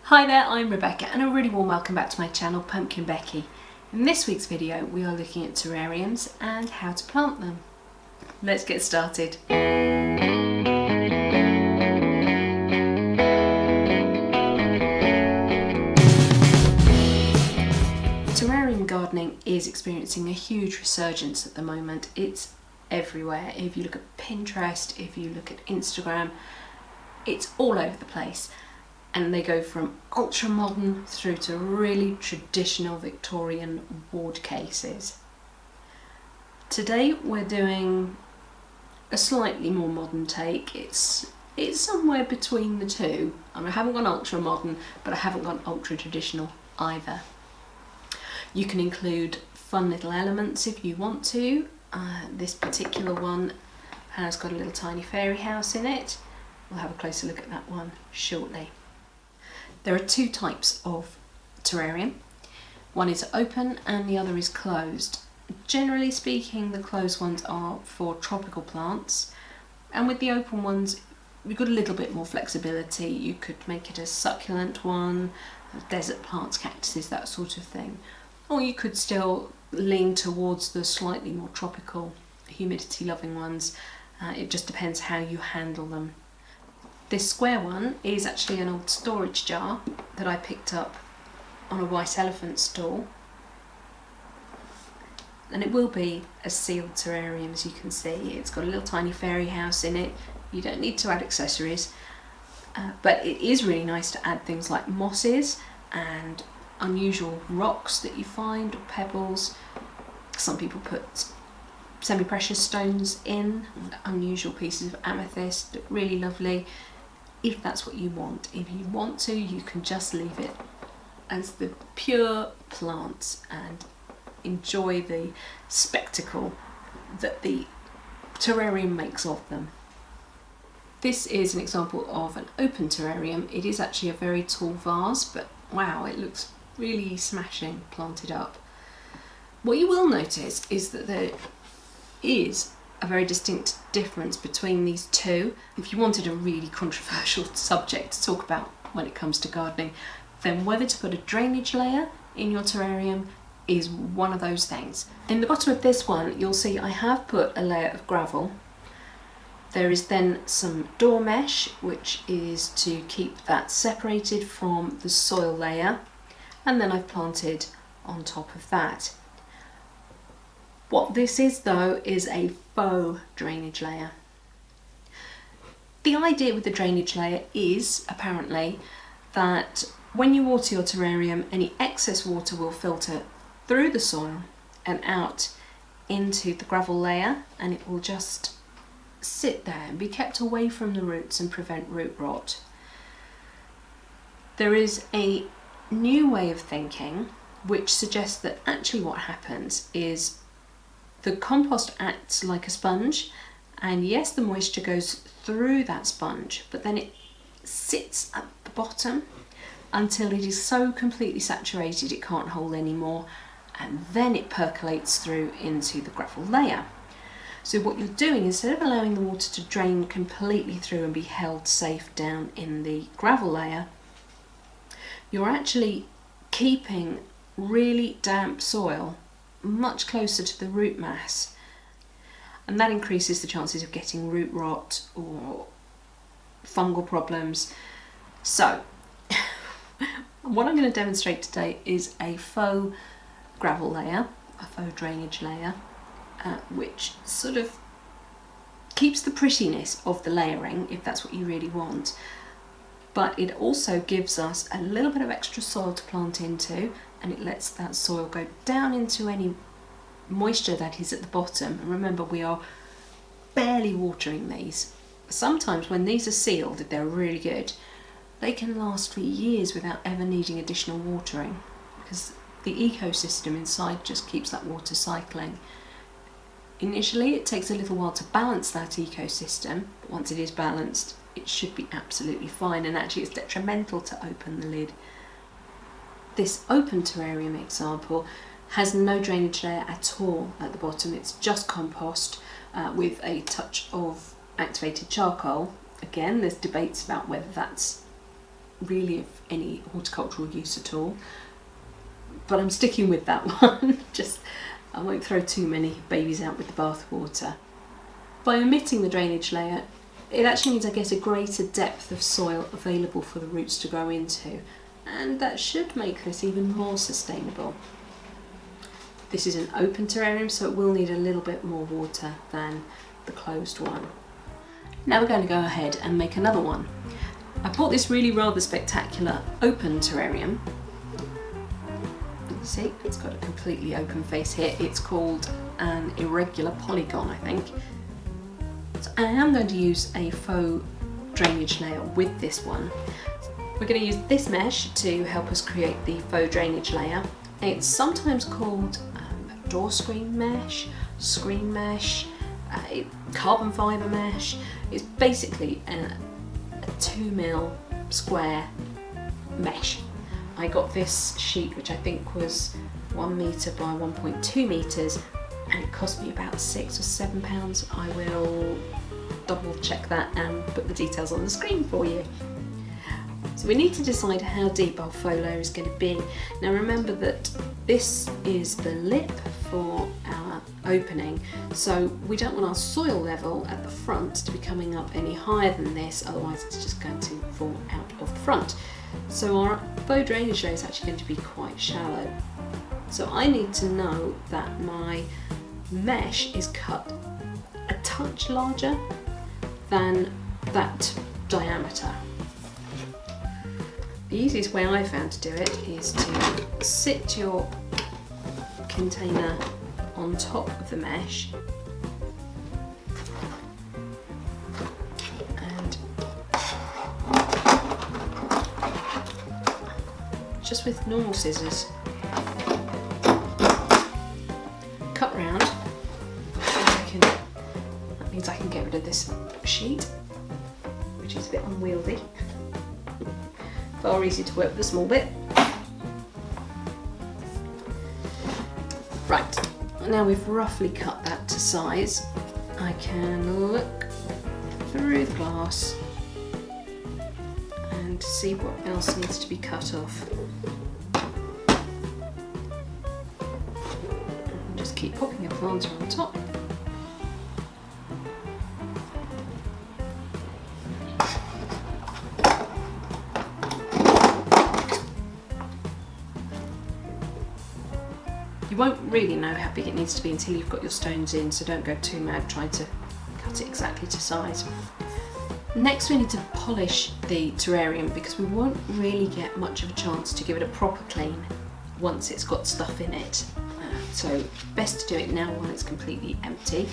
Hi there, I'm Rebecca and a really warm welcome back to my channel PumpkinBecki. In this week's video we are looking at terrariums and how to plant them. Let's get started. Terrarium gardening is experiencing a huge resurgence at the moment. It's everywhere. If you look at Pinterest, if you look at Instagram, it's all over the place. And they go from ultra modern through to really traditional Victorian ward cases. Today we're doing a slightly more modern take. It's somewhere between the two. I haven't gone ultra modern, but I haven't gone ultra traditional either. You can include fun little elements if you want to. This particular one has got a little tiny fairy house in it. We'll have a closer look at that one shortly. There are two types of terrarium. One is open and the other is closed. Generally speaking, the closed ones are for tropical plants, and with the open ones you've got a little bit more flexibility. You could make it a succulent one, desert plants, cactuses, that sort of thing. Or you could still lean towards the slightly more tropical, humidity loving ones. It just depends how you handle them. This square one is actually an old storage jar that I picked up on a white elephant stall, and it will be a sealed terrarium, as you can see. It's got a little tiny fairy house in it. You don't need to add accessories, but it is really nice to add things like mosses and unusual rocks that you find, or pebbles. Some people put semi-precious stones in, unusual pieces of amethyst, really lovely. If that's what you want. If you want to, you can just leave it as the pure plants and enjoy the spectacle that the terrarium makes of them. This is an example of an open terrarium. It is actually a very tall vase, but wow, it looks really smashing planted up. What you will notice is that there is a very distinct difference between these two. If you wanted a really controversial subject to talk about when it comes to gardening, then whether to put a drainage layer in your terrarium is one of those things. In the bottom of this one, you'll see I have put a layer of gravel. There is then some door mesh, which is to keep that separated from the soil layer, and then I've planted on top of that. What this is though is a faux drainage layer. The idea with the drainage layer is apparently that when you water your terrarium, any excess water will filter through the soil and out into the gravel layer, and it will just sit there and be kept away from the roots and prevent root rot. There is a new way of thinking which suggests that actually what happens is the compost acts like a sponge, and yes, the moisture goes through that sponge, but then it sits at the bottom until it is so completely saturated it can't hold anymore, and then it percolates through into the gravel layer. So what you're doing, instead of allowing the water to drain completely through and be held safe down in the gravel layer, you're actually keeping really damp soil much closer to the root mass, and that increases the chances of getting root rot or fungal problems. So what I'm going to demonstrate today is a faux gravel layer, a faux drainage layer, which sort of keeps the prettiness of the layering if that's what you really want, but it also gives us a little bit of extra soil to plant into, and it lets that soil go down into any moisture that is at the bottom. And remember, we are barely watering these. Sometimes when these are sealed, if they're really good, they can last for years without ever needing additional watering, because the ecosystem inside just keeps that water cycling. Initially it takes a little while to balance that ecosystem, but once it is balanced it should be absolutely fine, and actually it's detrimental to open the lid. This open terrarium example has no drainage layer at all at the bottom. It's just compost with a touch of activated charcoal. Again, there's debates about whether that's really of any horticultural use at all, but I'm sticking with that one. I won't throw too many babies out with the bathwater. By omitting the drainage layer, it actually means I get a greater depth of soil available for the roots to grow into, and that should make this even more sustainable. This is an open terrarium, so it will need a little bit more water than the closed one. Now we're going to go ahead and make another one. I bought this really rather spectacular open terrarium. See, it's got a completely open face here. It's called an irregular polygon, I think. So I am going to use a faux drainage layer with this one. We're going to use this mesh to help us create the faux drainage layer. It's sometimes called door screen mesh, carbon fibre mesh. It's basically a 2mm square mesh. I got this sheet, which I think was 1 metre by 1.2 metres, and it cost me about £6 or £7. I will double check that and put the details on the screen for you. So we need to decide how deep our faux layer is going to be. Now remember that this is the lip for our opening, so we don't want our soil level at the front to be coming up any higher than this, otherwise it's just going to fall out of the front. So our faux drainage layer is actually going to be quite shallow. So I need to know that my mesh is cut a touch larger than that diameter. The easiest way I found to do it is to sit your container on top of the mesh and just with normal scissors cut round. That means I can get rid of this sheet, which is a bit unwieldy. Far easier to work with a small bit. Right, now we've roughly cut that to size, I can look through the glass and see what else needs to be cut off. And just keep popping a planter on top. You won't really know how big it needs to be until you've got your stones in, so don't go too mad trying to cut it exactly to size. Next we need to polish the terrarium because we won't really get much of a chance to give it a proper clean once it's got stuff in it. So best to do it now while it's completely empty.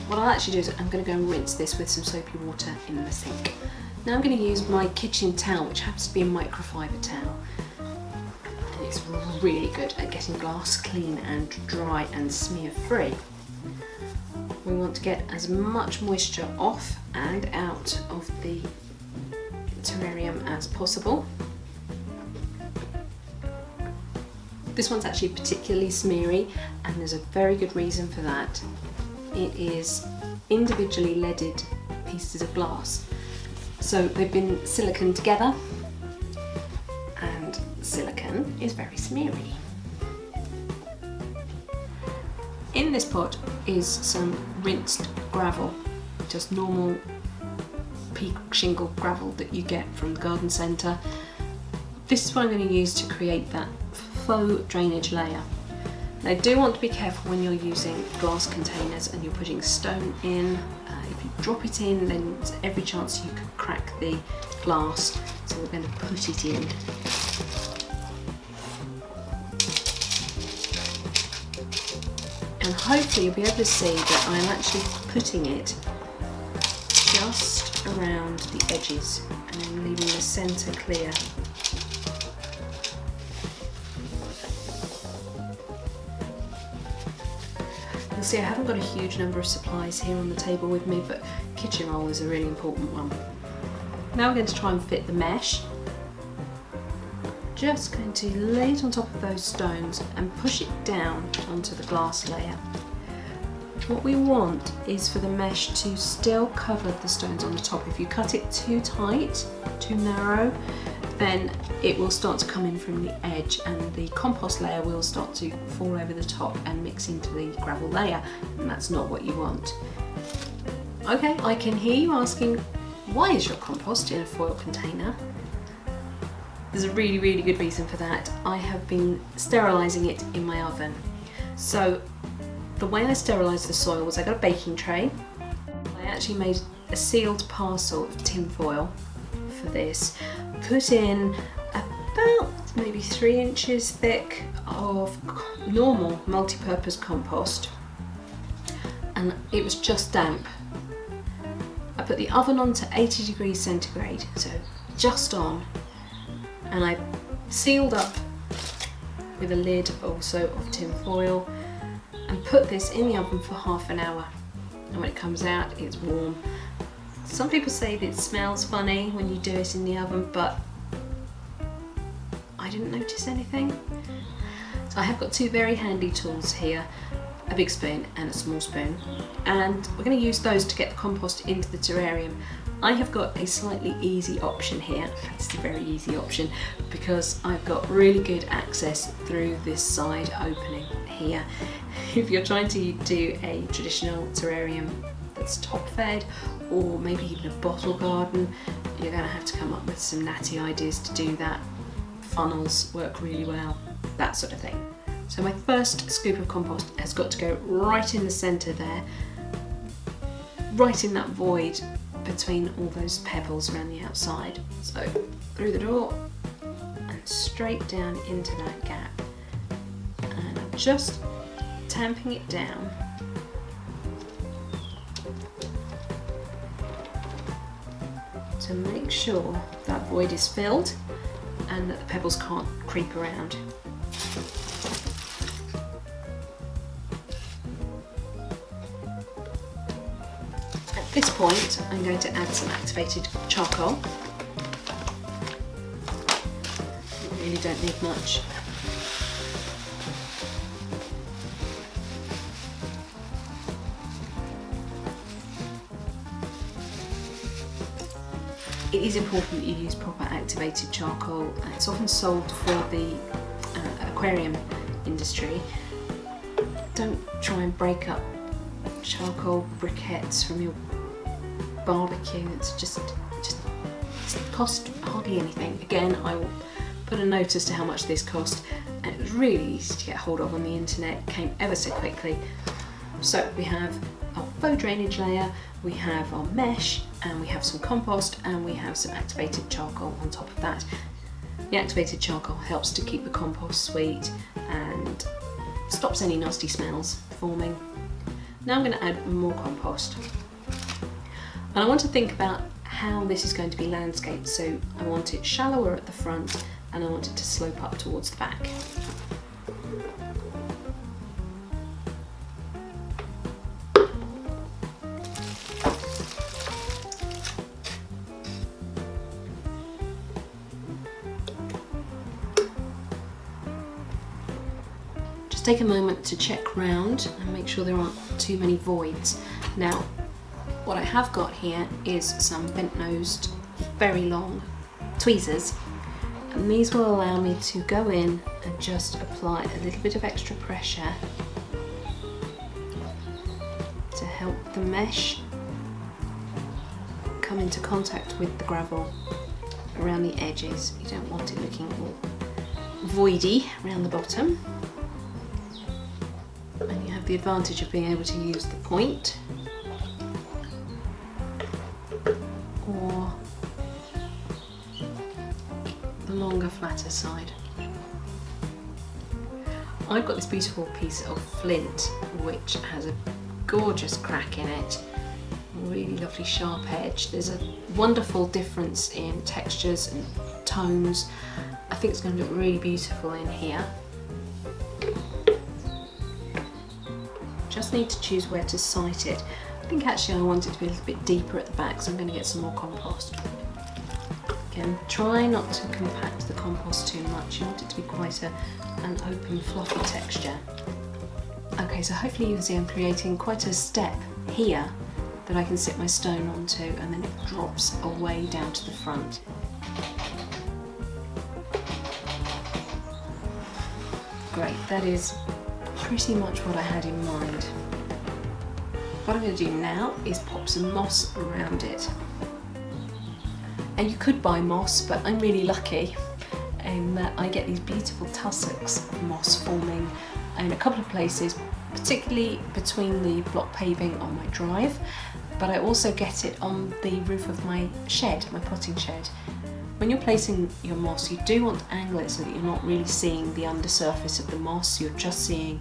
What I'll actually do is I'm going to go and rinse this with some soapy water in the sink. Now I'm going to use my kitchen towel, which happens to be a microfiber towel. It's really good at getting glass clean and dry and smear free. We want to get as much moisture off and out of the terrarium as possible. This one's actually particularly smeary, and there's a very good reason for that. It is individually leaded pieces of glass, so they've been siliconed together, and silicone is very smeary. In this pot is some rinsed gravel, just normal pea shingle gravel that you get from the garden centre. This is what I'm going to use to create that faux drainage layer. Now do want to be careful when you're using glass containers and you're putting stone in. If you drop it in, then there's every chance you could crack the glass, so we're going to put it in. And hopefully you'll be able to see that I'm actually putting it just around the edges and then leaving the centre clear. You'll see I haven't got a huge number of supplies here on the table with me, but kitchen roll is a really important one. Now we're going to try and fit the mesh. Just going to lay it on top of those stones and push it down onto the glass layer. What we want is for the mesh to still cover the stones on the top. If you cut it too tight, too narrow, then it will start to come in from the edge and the compost layer will start to fall over the top and mix into the gravel layer, and that's not what you want. Okay, I can hear you asking, why is your compost in a foil container? There's a really, really good reason for that. I have been sterilising it in my oven. So the way I sterilised the soil was I got a baking tray. I actually made a sealed parcel of tin foil for this, put in about maybe 3 inches thick of normal multi-purpose compost, and it was just damp. I put the oven on to 80 degrees centigrade, so just on, and I sealed up with a lid also of tin foil and put this in the oven for half an hour, and when it comes out it's warm. Some people say that it smells funny when you do it in the oven, but I didn't notice anything. So I have got 2 very handy tools here, a big spoon and a small spoon, and we're going to use those to get the compost into the terrarium. I have got a slightly easy option here. It's a very easy option because I've got really good access through this side opening here. If you're trying to do a traditional terrarium that's top fed, or maybe even a bottle garden, you're going to have to come up with some natty ideas to do that. Funnels work really well, that sort of thing. So my first scoop of compost has got to go right in the centre there, right in that void between all those pebbles around the outside. So through the door and straight down into that gap, and I'm just tamping it down to make sure that void is filled and that the pebbles can't creep around. At this point, I'm going to add some activated charcoal. You really don't need much. It is important that you use proper activated charcoal. It's often sold for the aquarium industry. Don't try and break up charcoal briquettes from your barbecue. It's just cost hardly anything. Again, I will put a note as to how much this cost, and it was really easy to get hold of on the internet. It came ever so quickly. So we have our faux drainage layer, we have our mesh, and we have some compost, and we have some activated charcoal on top of that. The activated charcoal helps to keep the compost sweet and stops any nasty smells forming. Now I'm going to add more compost. And I want to think about how this is going to be landscaped, so I want it shallower at the front and I want it to slope up towards the back. Just take a moment to check round and make sure there aren't too many voids. Now, what I have got here is some bent-nosed, very long tweezers, and these will allow me to go in and just apply a little bit of extra pressure to help the mesh come into contact with the gravel around the edges. You don't want it looking all voidy around the bottom. And you have the advantage of being able to use the point or the longer, flatter side. I've got this beautiful piece of flint which has a gorgeous crack in it, a really lovely sharp edge. There's a wonderful difference in textures and tones. I think it's going to look really beautiful in here. Just need to choose where to site it. I think actually I want it to be a little bit deeper at the back, so I'm going to get some more compost. Again, try not to compact the compost too much. You want it to be quite an open, fluffy texture. Okay, so hopefully you can see I'm creating quite a step here that I can sit my stone onto, and then it drops away down to the front. great. That is pretty much what I had in mind. What I'm going to do now is pop some moss around it. And you could buy moss, but I'm really lucky in that I get these beautiful tussocks of moss forming in a couple of places, particularly between the block paving on my drive, but I also get it on the roof of my shed, my potting shed. When you're placing your moss, you do want to angle it so that you're not really seeing the undersurface of the moss, you're just seeing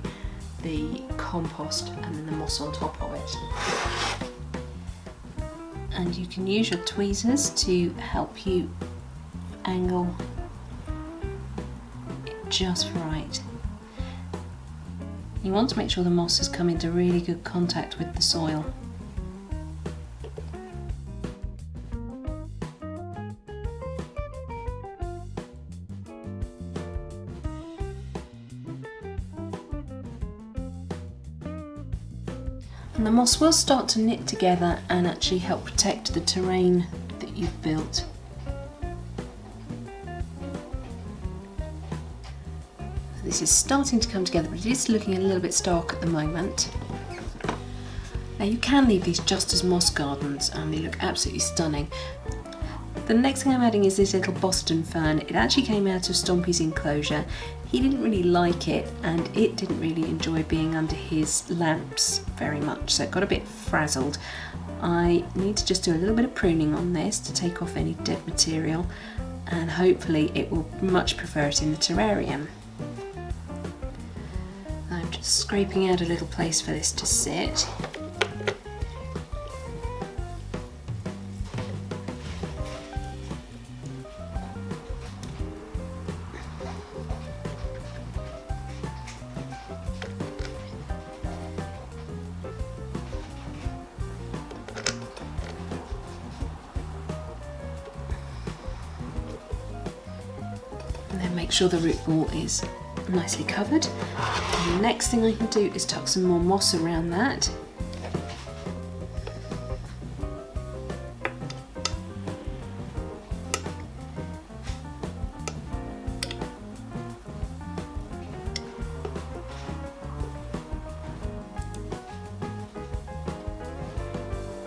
the compost and then the moss on top of it. And you can use your tweezers to help you angle it just right. You want to make sure the moss has come into really good contact with the soil. And the moss will start to knit together and actually help protect the terrain that you've built. This is starting to come together, but it is looking a little bit stark at the moment. Now you can leave these just as moss gardens and they look absolutely stunning. The next thing I'm adding is this little Boston fern. It actually came out of Stompy's enclosure. He didn't really like it and it didn't really enjoy being under his lamps very much, so it got a bit frazzled. I need to just do a little bit of pruning on this to take off any dead material, and hopefully it will much prefer it in the terrarium. I'm just scraping out a little place for this to sit. And then make sure the root ball is nicely covered. And the next thing I can do is tuck some more moss around that.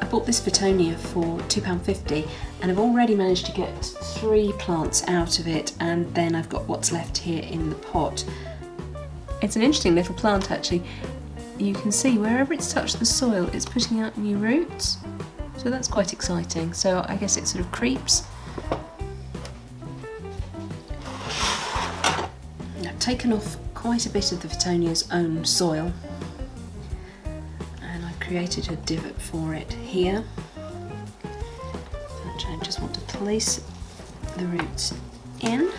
I bought this Fittonia for £2.50 and I've already managed to get 3 plants out of it, and then I've got what's left here in the pot. It's an interesting little plant actually. You can see wherever it's touched the soil it's putting out new roots, so that's quite exciting. So I guess it sort of creeps. I've taken off quite a bit of the Fittonia's own soil and I've created a divot for it here, which I just want to place the roots in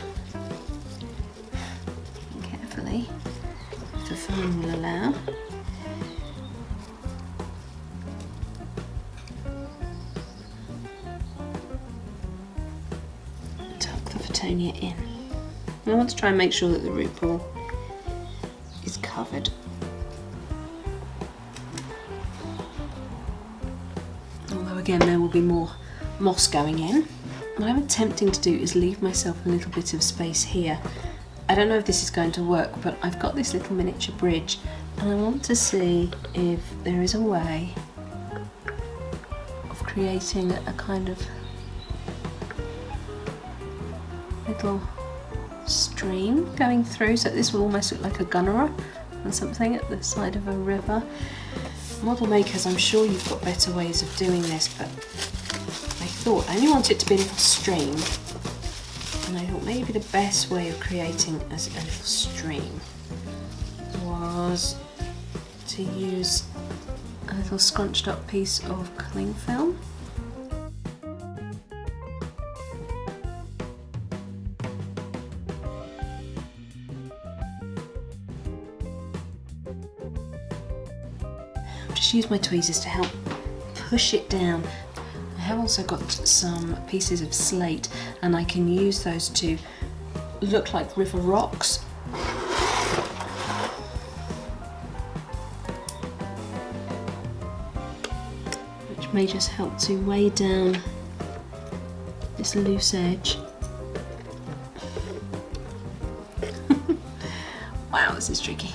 carefully, if the fern will allow. Tuck the Fittonia in. And I want to try and make sure that the root ball is covered. Although again there will be more moss going in. What I'm attempting to do is leave myself a little bit of space here. I don't know if this is going to work, but I've got this little miniature bridge and I want to see if there is a way of creating a kind of little stream going through, so this will almost look like a gunnerer or something at the side of a river. Model makers, I'm sure you've got better ways of doing this, but I only want it to be a little stream, and I thought maybe the best way of creating a little stream was to use a little scrunched up piece of cling film. I'll just use my tweezers to help push it down. I have also got some pieces of slate and I can use those to look like river rocks. Which may just help to weigh down this loose edge. Wow, this is tricky.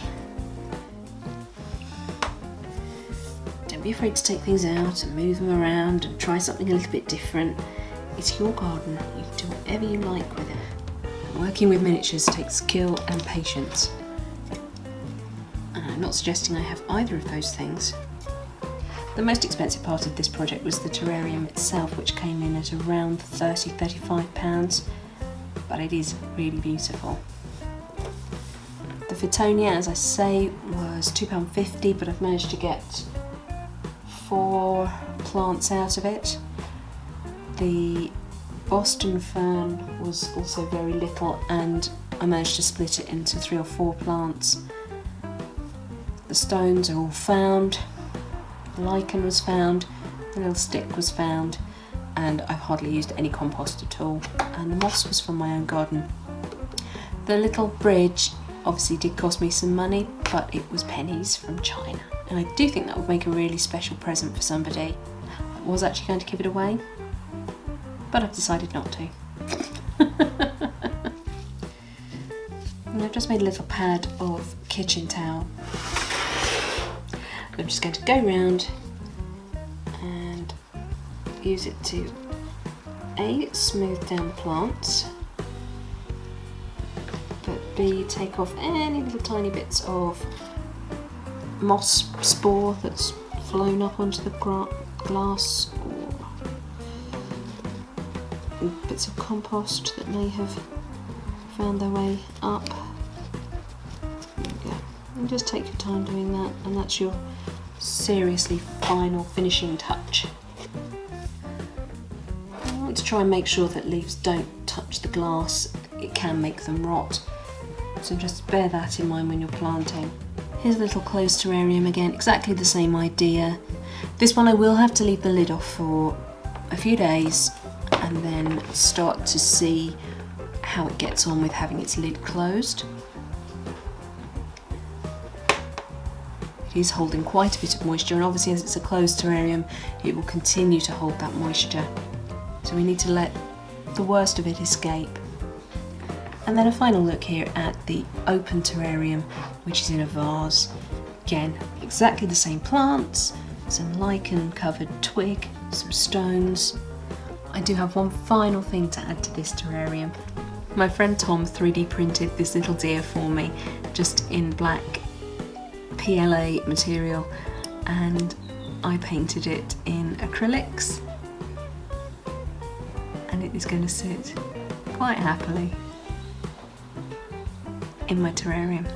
Don't be afraid to take things out and move them around and try something a little bit different. It's your garden, you can do whatever you like with it. Working with miniatures takes skill and patience. And I'm not suggesting I have either of those things. The most expensive part of this project was the terrarium itself, which came in at around £30–35, but it is really beautiful. The Fittonia, as I say, was £2.50, but I've managed to get 4 plants out of it. The Boston fern was also very little, and I managed to split it into 3 or 4 plants. The stones are all found, the lichen was found, the little stick was found, and I've hardly used any compost at all, and the moss was from my own garden. The little bridge obviously did cost me some money, but it was pennies from China, and I do think that would make a really special present for somebody. I was actually going to give it away, but I've decided not to. And I've just made a little pad of kitchen towel. I'm just going to go around and use it to A, smooth down the plants, but B, take off any little tiny bits of moss spore that's flown up onto the glass, or bits of compost that may have found their way up. There we go. And just take your time doing that, and that's your seriously final finishing touch. I want to try and make sure that leaves don't touch the glass. It can make them rot, so just bear that in mind when you're planting. Here's a little closed terrarium again, exactly the same idea. This one I will have to leave the lid off for a few days and then start to see how it gets on with having its lid closed. It is holding quite a bit of moisture, and obviously as it's a closed terrarium it will continue to hold that moisture, so we need to let the worst of it escape. And then a final look here at the open terrarium, which is in a vase. Again, exactly the same plants, some lichen covered twig, some stones. I do have one final thing to add to this terrarium. My friend Tom 3D printed this little deer for me, just in black PLA material, and I painted it in acrylics, and it is going to sit quite happily in my terrarium.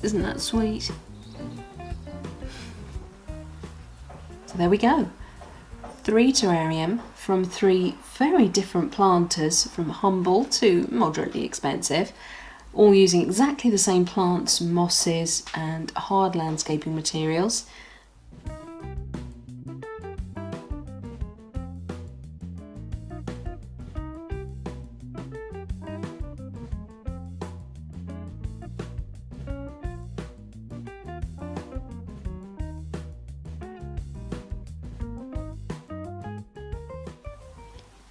Isn't that sweet? So there we go. 3 terrarium from 3 very different planters, from humble to moderately expensive, all using exactly the same plants, mosses and hard landscaping materials.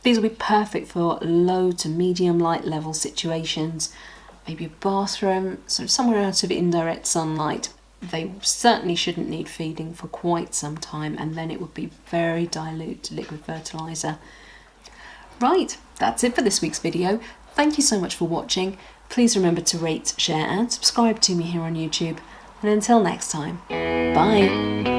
These will be perfect for low to medium light level situations, maybe a bathroom, so somewhere out of indirect sunlight. They certainly shouldn't need feeding for quite some time, and then it would be very dilute liquid fertiliser. Right, that's it for this week's video. Thank you so much for watching. Please remember to rate, share and subscribe to me here on YouTube. And until next time, bye!